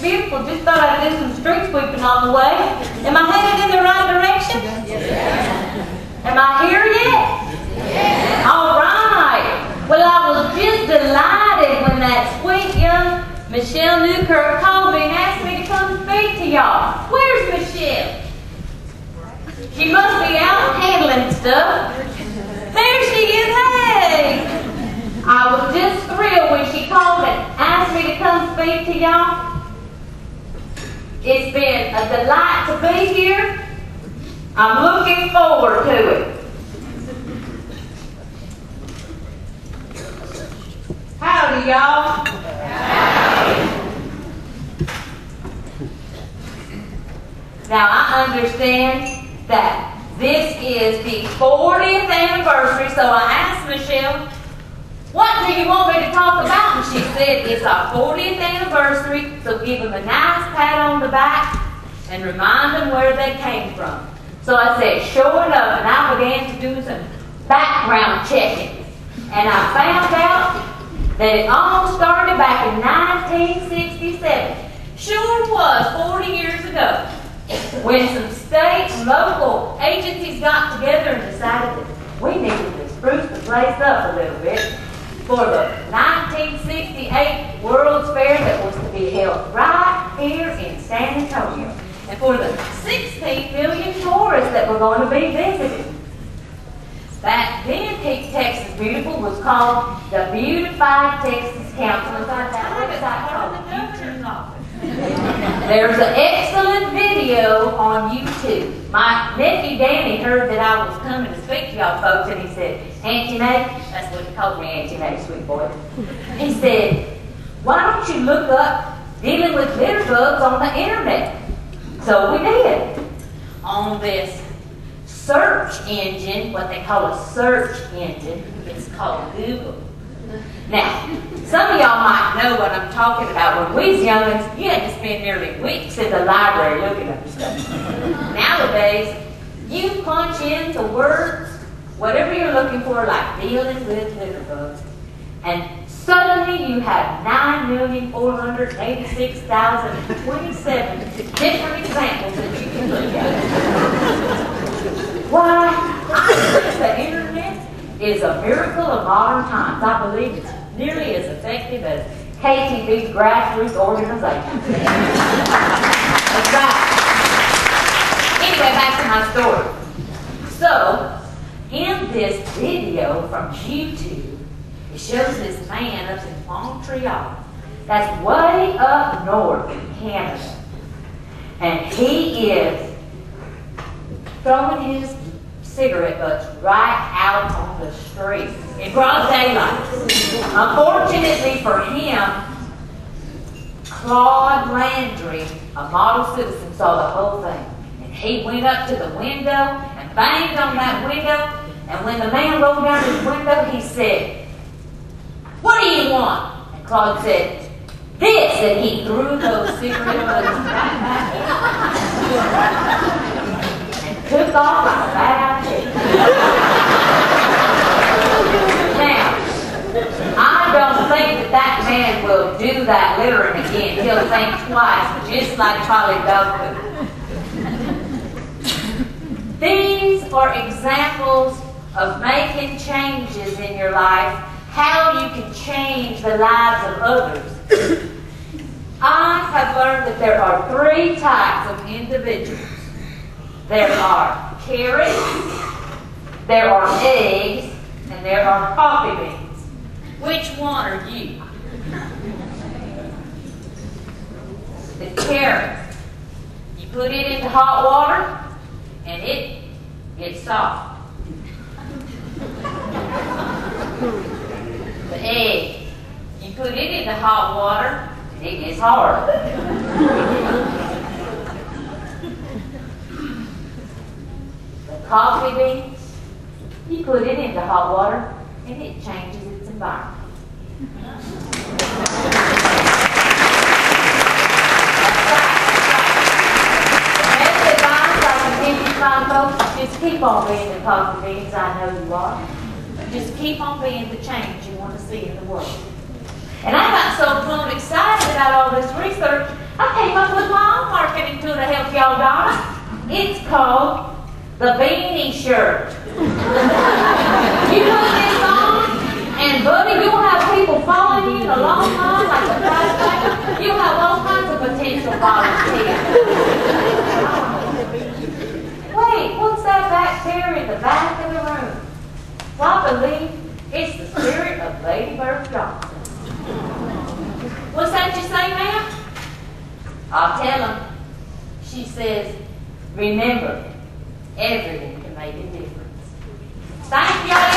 fearful. Just thought I'd do some street sweeping on the way. Am I headed in the right direction? Yes. Am I here yet? Yes. All right. Well, I was just delighted when that sweet young Michelle Newkirk called me and asked me to come speak to y'all. Where's Michelle? She must be out handling stuff. There she is. Hey! I was just thrilled when she called and asked me to come speak to y'all. It's been a delight to be here. I'm looking forward to it. Howdy, y'all. Howdy. Now, I understand that this is the 40th anniversary, so I asked Michelle, what do you want me to talk about? And she said, it's our 40th anniversary, so give them a nice pat on the back and remind them where they came from. So I said, sure enough, and I began to do some background checking. And I found out that it all started back in 1967. Sure was 40 years ago, when some state and local agencies got together and decided that we needed to spruce the place up a little bit for the 1968 World's Fair that was to be held right here in San Antonio, and for the 16 million tourists that were going to be visiting. Back then, Keep Texas Beautiful was called the Beautified Texas Council. In fact, that website called the Governor's Office. There's an excellent video on YouTube. My nephew Danny heard that I was coming to speak to y'all folks, and he said, Auntie May, that's what he called me, Auntie May, sweet boy. He said, why don't you look up dealing with litter bugs on the internet? So we did. On this search engine, what they call a search engine, it's called Google. Now, some of y'all might know what I'm talking about. When we was youngins, you had to spend nearly weeks in the library looking up stuff. Nowadays, you punch into words, whatever you're looking for, like dealing with litter bugs, and suddenly you have 9,486,027 different examples that you can look at. Why, I think the internet is a miracle of modern times. I believe it's nearly as effective as KTV's grassroots organization. That's right. Anyway, back to my story. So, in this video from YouTube, it shows this man up in Montreal. That's way up north in Canada. And he is throwing his cigarette butts right out on the street in broad daylight. Unfortunately for him, Claude Landry, a model citizen, saw the whole thing. And he went up to the window and banged on that window. And when the man rolled down his window, he said, "What do you want?" And Claude said, "This," and he threw those cigarette butts right back and took off like a bad idea. Now, I don't think that man will do that littering again. He'll think twice, just like Polly Dog. These are examples of making changes in your life, how you can change the lives of others. I have learned that there are 3 types of individuals. There are carrots, there are eggs, and there are coffee beans. Which one are you? The carrot. You put it into hot water, and it gets soft. The egg. You put it into hot water, and it gets hard. The coffee beans. You put it into hot water, and it changes its environment. Folks, just keep on being the coffee beans I know you are. Just keep on being the change you want to see in the world. And I got so plumb excited about all this research, I to help y'all, Donna. It's called the beanie shirt. You put this on, and buddy, you'll have people following you in a long line like a Crabshack. You'll have all kinds of potential volunteers. Wait, what's that back there in the back of the room? Well, I believe it's the spirit of Lady Bird Johnson. What's that you say, ma'am? I'll tell him. She says, remember, everyone can make a difference. Thank you.